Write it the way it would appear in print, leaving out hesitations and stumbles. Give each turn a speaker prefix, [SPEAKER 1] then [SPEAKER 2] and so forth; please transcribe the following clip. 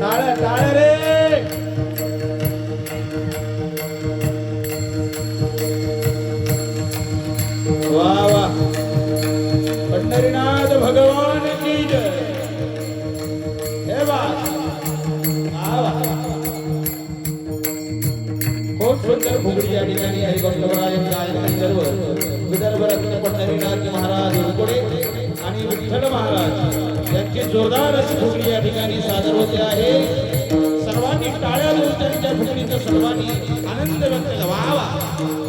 [SPEAKER 1] टाळ टाळ रे वा वा पंढरीनाथ भगवान की जय हे वा खूप सुंदर फुगडी या ठिकाणी हरिभक्तरायांच्या गायन सर्व विदर्भ रत्न पंढरीनाथ महाराज उरकुडे आणि विठ्ठल महाराज यांची जोरदार अशी फुगडी या ठिकाणी सादर होते आहे सर्वांनी टाळ्या वाजवून त्यांच्या फुगडीचा सर्वांनी आनंद व्यक्त वा वा